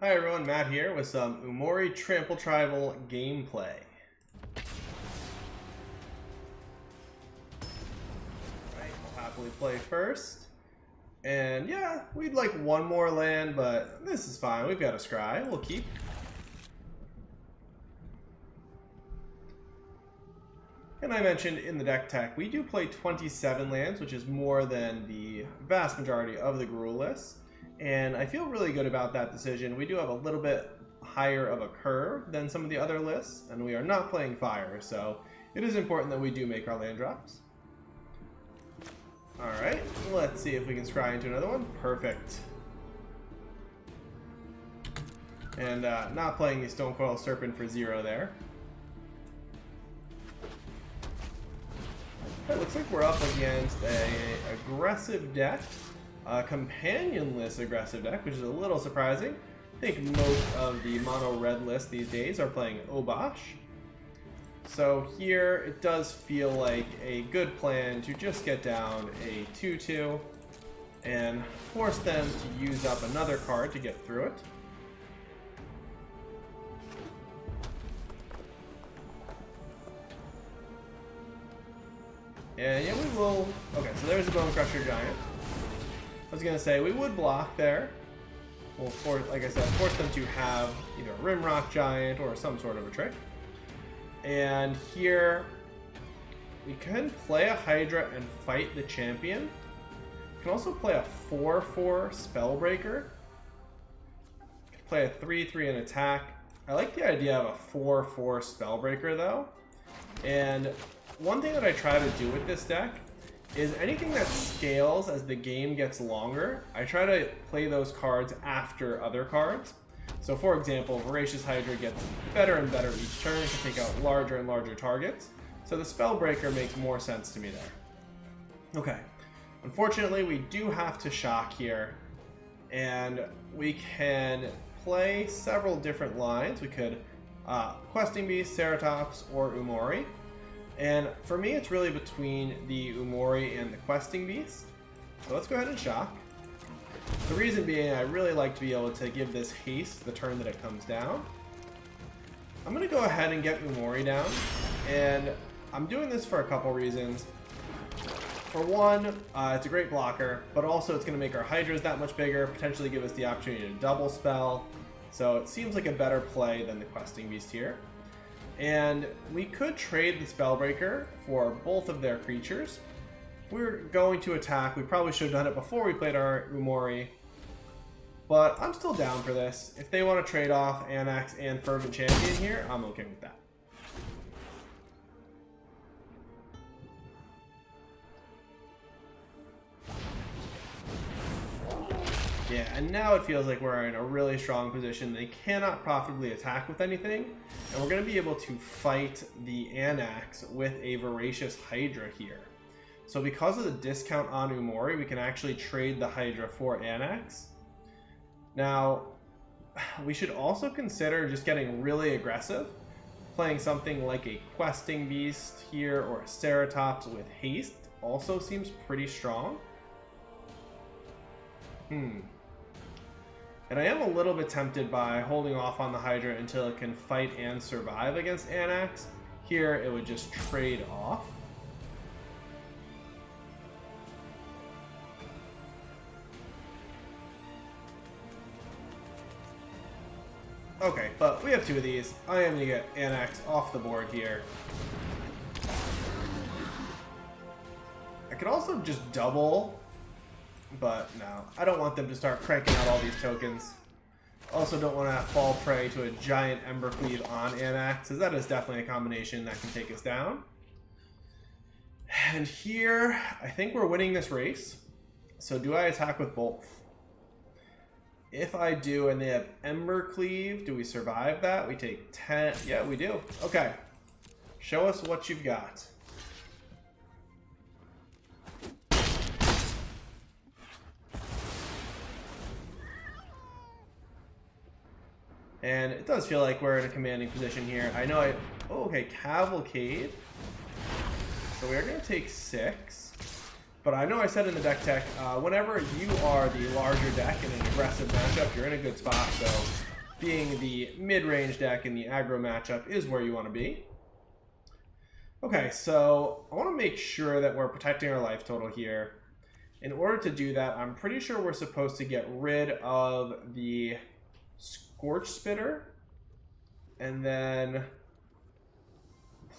Hi everyone, Matt here with some Umori Trample Tribal gameplay. Alright, we'll happily play first. And yeah, we'd like one more land, but this is fine. We've got a scry. We'll keep. And I mentioned in the deck tech, we do play 27 lands, which is more than the vast majority of the Gruul list. And I feel really good about that decision. We do have a little bit higher of a curve than some of the other lists, and we are not playing fire, so it is important that we do make our land drops. Alright, let's see if we can scry into another one. Perfect. And not playing the Stonecoil Serpent for 0 there. It looks like we're up against a aggressive deck. A companionless aggressive deck, which is a little surprising. I think most of the mono red list these days are playing Obosh. So here it does feel like a good plan to just get down a 2/2 and force them to use up another card to get through it. And yeah, we will. Okay, so there's a Bone Crusher Giant. I was going to say, we would block there. We'll, like I said, force them to have either a Rimrock Giant or some sort of a trick. And here, we can play a Hydra and fight the champion. We can also play a 4/4 Spellbreaker. We can play a 3/3 and attack. I like the idea of a 4/4 Spellbreaker, though. And one thing that I try to do with this deck is anything that scales as the game gets longer, I try to play those cards after other cards. So for example, Voracious Hydra gets better and better each turn, to take out larger and larger targets. So the Spellbreaker makes more sense to me there. Okay, unfortunately we do have to shock here, and we can play several different lines. We could Questing Beast, Ceratops, or Umori. And for me, it's really between the Umori and the Questing Beast. So let's go ahead and shock. The reason being, I really like to be able to give this haste the turn that it comes down. I'm going to go ahead and get Umori down. And I'm doing this for a couple reasons. For one, it's a great blocker, but also it's going to make our Hydras that much bigger, potentially give us the opportunity to double spell. So it seems like a better play than the Questing Beast here. And we could trade the Spellbreaker for both of their creatures. We're going to attack. We probably should have done it before we played our Umori. But I'm still down for this. If they want to trade off Anax and Fervent Champion here, I'm okay with that. Yeah, and now it feels like we're in a really strong position. They cannot profitably attack with anything, and we're going to be able to fight the Anax with a Voracious Hydra here. So because of the discount on Umori, we can actually trade the Hydra for Anax. Now, we should also consider just getting really aggressive, playing something like a Questing Beast here, or a Ceratops with haste also seems pretty strong. And I am a little bit tempted by holding off on the Hydra until it can fight and survive against Anax. Here, it would just trade off. Okay, but we have 2 of these. I am going to get Anax off the board here. I could also just double, but no, I don't want them to start cranking out all these tokens. Also don't want to fall prey to a giant Embercleave on Anax, because that is definitely a combination that can take us down. And here, I think we're winning this race. So do I attack with both? If I do, and they have Embercleave, do we survive that? We take 10. Yeah, we do. Okay. Show us what you've got. And it does feel like we're in a commanding position here. I know oh, okay, Cavalcade. So we are going to take 6. But I know I said in the deck tech, whenever you are the larger deck in an aggressive matchup, you're in a good spot. So being the mid-range deck in the aggro matchup is where you want to be. Okay, so I want to make sure that we're protecting our life total here. In order to do that, I'm pretty sure we're supposed to get rid of the Scorch Spitter and then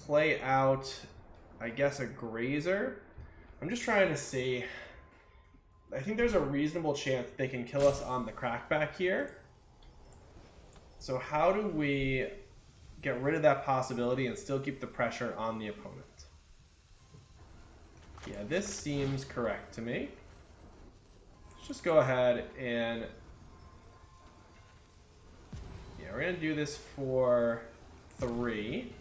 play out, I guess, a Grazer. I'm just trying to see. I think there's a reasonable chance they can kill us on the crackback here. So how do we get rid of that possibility and still keep the pressure on the opponent? Yeah, this seems correct to me. Let's just go ahead and... yeah, we're going to do this for 3.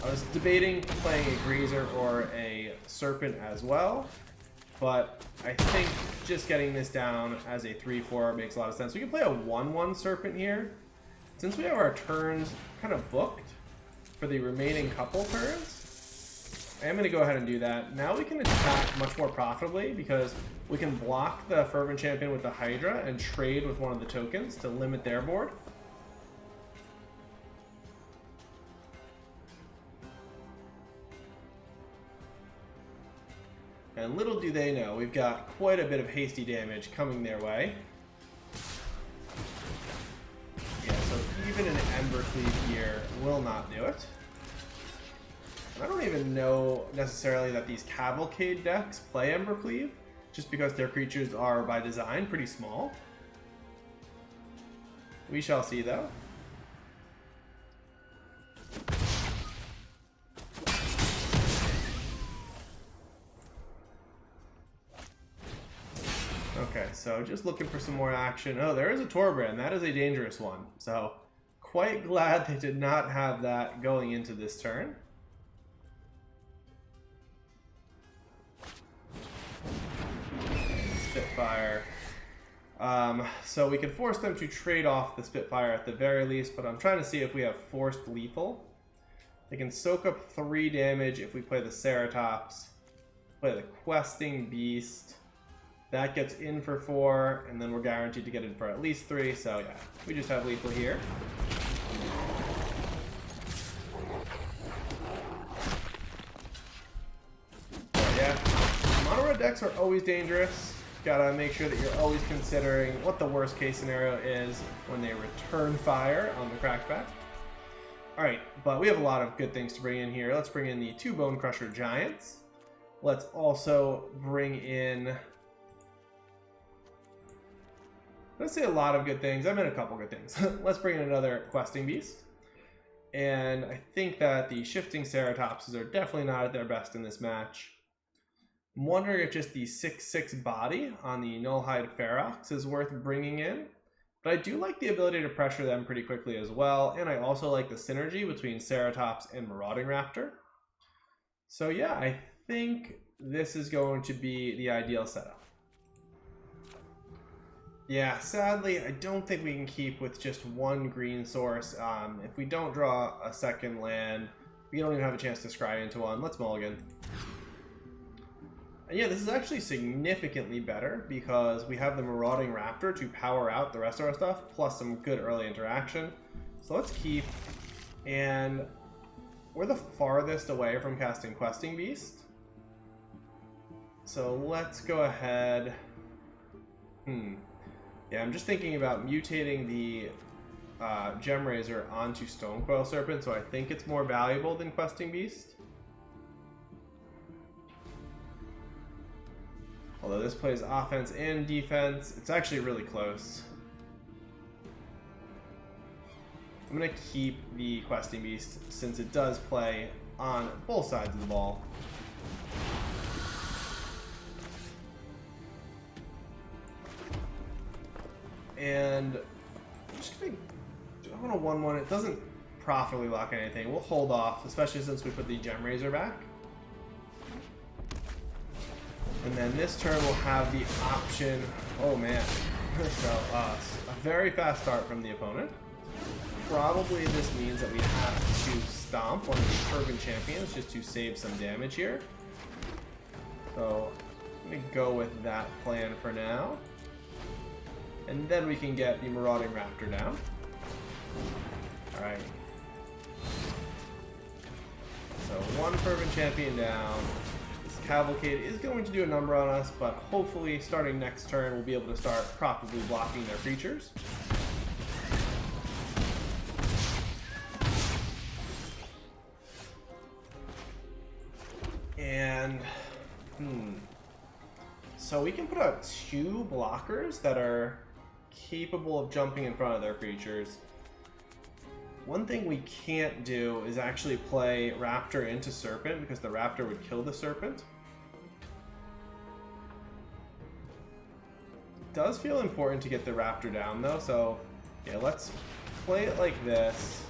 I was debating playing a Greaser or a Serpent as well, but I think just getting this down as a 3-4 makes a lot of sense. We can play a 1-1 Serpent here. Since we have our turns kind of booked for the remaining couple turns, I am going to go ahead and do that. Now we can attack much more profitably because we can block the Fervent Champion with the Hydra and trade with one of the tokens to limit their board. And little do they know, we've got quite a bit of hasty damage coming their way. Yeah, so even an Ember Cleave here will not do it. And I don't even know necessarily that these Cavalcade decks play Ember Cleave, just because their creatures are, by design, pretty small. We shall see, though. Okay, so just looking for some more action. Oh, there is a Torbrand. That is a dangerous one. So, quite glad they did not have that going into this turn. Spitfire. So we can force them to trade off the Spitfire at the very least, but I'm trying to see if we have forced lethal. They can soak up 3 damage if we play the Ceratops, play the Questing Beast. That gets in for 4, and then we're guaranteed to get in for at least 3, so yeah, we just have lethal here. But yeah, mono red decks are always dangerous. Gotta make sure that you're always considering what the worst case scenario is when they return fire on the crackback. Alright, but we have a lot of good things to bring in here. Let's bring in the 2 Bone Crusher Giants. Let's also bring in... let's say a lot of good things. I meant a couple good things. Let's bring in another Questing Beast. And I think that the Shifting Ceratopses are definitely not at their best in this match. I'm wondering if just the 6/6 body on the Nullhide Ferox is worth bringing in. But I do like the ability to pressure them pretty quickly as well. And I also like the synergy between Ceratops and Marauding Raptor. So yeah, I think this is going to be the ideal setup. Yeah, sadly, I don't think we can keep with just 1 green source. If we don't draw a second land, we don't even have a chance to scry into one. Let's mulligan. And yeah, this is actually significantly better because we have the Marauding Raptor to power out the rest of our stuff, plus some good early interaction. So let's keep, and we're the farthest away from casting Questing Beast. So let's go ahead. Yeah, I'm just thinking about mutating the Gem Razor onto Stonecoil Serpent, so I think it's more valuable than Questing Beast. Although this plays offense and defense, it's actually really close. I'm going to keep the Questing Beast since it does play on both sides of the ball. And I'm just going to go on a 1/1. It doesn't profitably lock anything. We'll hold off, especially since we put the Gem Razor back. And then this turn we'll have the option. Oh man. So, a very fast start from the opponent. Probably this means that we have to stomp one of the Fervent Champions just to save some damage here. So, I'm going to go with that plan for now. And then we can get the Marauding Raptor down. Alright. So one Fervent Champion down. This Cavalcade is going to do a number on us, but hopefully starting next turn we'll be able to start profitably blocking their creatures. And, so we can put out 2 blockers that are capable of jumping in front of their creatures. One thing we can't do is actually play Raptor into Serpent, because the Raptor would kill the Serpent. It does feel important to get the Raptor down though, so yeah, let's play it like this.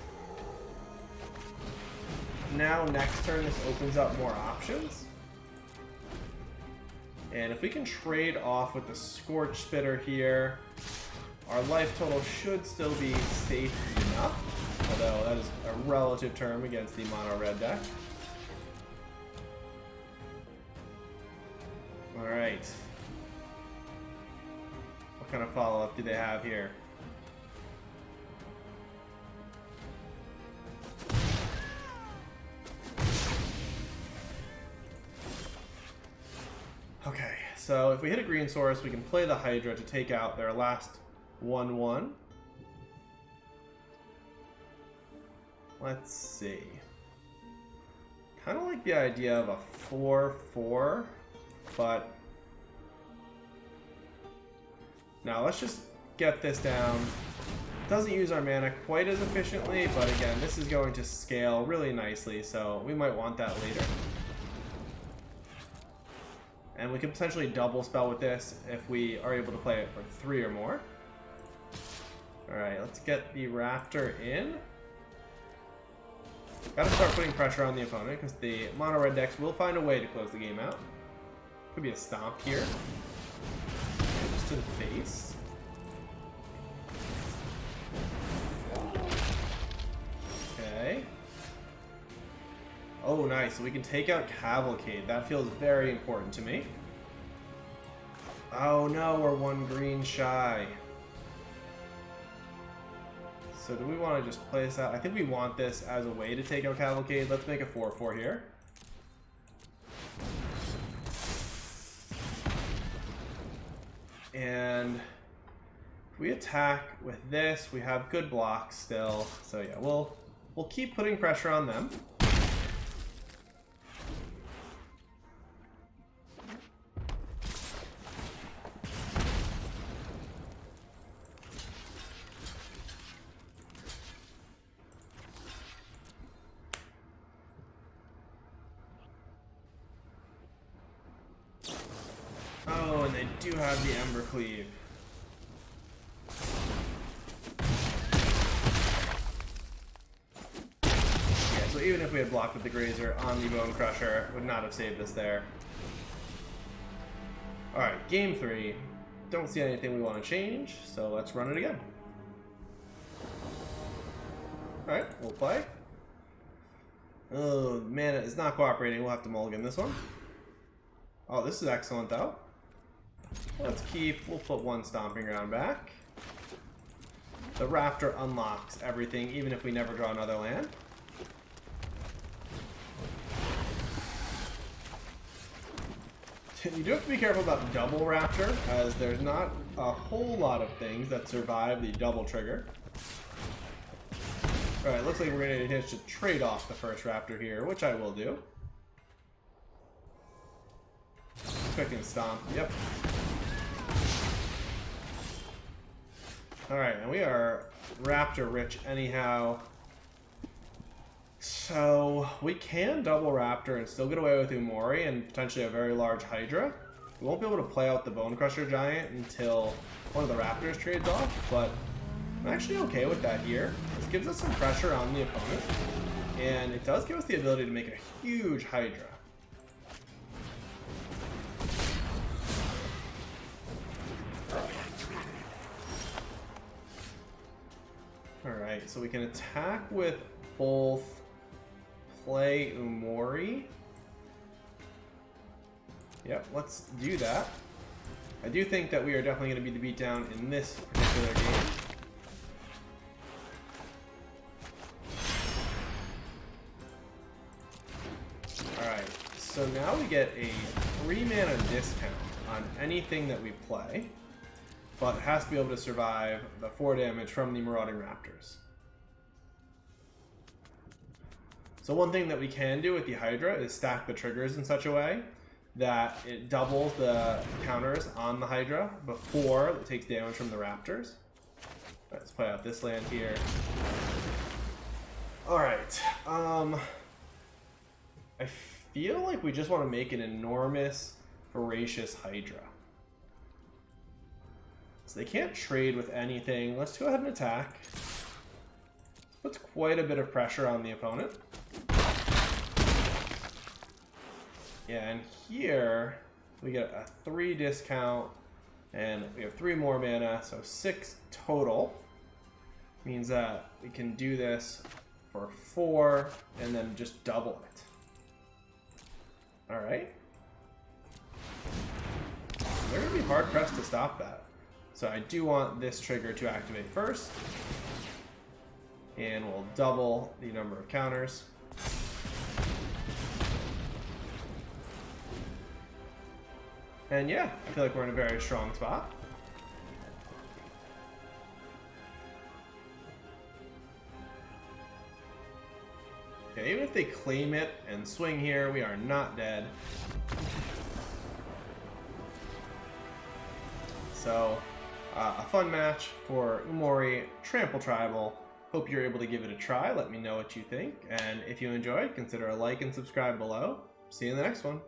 Now next turn this opens up more options. And if we can trade off with the Scorch Spitter here, our life total should still be safe enough, although that is a relative term against the mono red deck. Alright. What kind of follow-up do they have here? Okay, so if we hit a green source, we can play the Hydra to take out their last 1/1. Let's see. Kind of like the idea of a 4/4, but now let's just get this down. Doesn't use our mana quite as efficiently, but again, this is going to scale really nicely, so we might want that later. And we could potentially double spell with this if we are able to play it for 3 or more. Alright, let's get the Raptor in. Gotta start putting pressure on the opponent, because the mono red decks will find a way to close the game out. Could be a stomp here. Okay, just to the face. Okay. Oh, nice. So we can take out Cavalcade. That feels very important to me. Oh no, we're 1 green shy. So do we want to just play this out? I think we want this as a way to take out Cavalcade. Let's make a 4/4 here. And if we attack with this, we have good blocks still. So yeah, we'll keep putting pressure on them. Oh, and they do have the Ember Cleave. Yeah, so even if we had blocked with the Grazer on the Bone Crusher, it would not have saved us there. Alright, game 3. Don't see anything we want to change, so let's run it again. Alright, we'll play. Oh, mana is not cooperating. We'll have to mulligan this one. Oh, this is excellent though. Let's keep, we'll put 1 Stomping Ground back. The Raptor unlocks everything, even if we never draw another land. You do have to be careful about double Raptor, as there's not a whole lot of things that survive the double trigger. Alright, looks like we're going to have to trade off the first Raptor here, which I will do. Expecting Stomp, yep. Alright, and we are Raptor rich anyhow. So we can double Raptor and still get away with Umori and potentially a very large Hydra. We won't be able to play out the Bone Crusher Giant until one of the Raptors trades off, but I'm actually okay with that here. This gives us some pressure on the opponent, and it does give us the ability to make a huge Hydra. Alright, so we can attack with both play Umori. Yep, let's do that. I do think that we are definitely going to be the beatdown in this particular game. Alright, so now we get a 3 mana discount on anything that we play, but it has to be able to survive the 4 damage from the Marauding Raptors. So one thing that we can do with the Hydra is stack the triggers in such a way that it doubles the counters on the Hydra before it takes damage from the Raptors. Let's play out this land here. Alright, I feel like we just want to make an enormous, voracious Hydra. So they can't trade with anything. Let's go ahead and attack. Puts quite a bit of pressure on the opponent. Yeah, and here we get a 3 discount, and we have 3 more mana, so 6 total. Means that we can do this for 4, and then just double it. Alright. They're going to be hard-pressed to stop that. So I do want this trigger to activate first. And we'll double the number of counters. And yeah, I feel like we're in a very strong spot. Okay, even if they claim it and swing here, we are not dead. So, a fun match for Umori Trample Tribal. Hope you're able to give it a try. Let me know what you think. And if you enjoyed, consider a like and subscribe below. See you in the next one.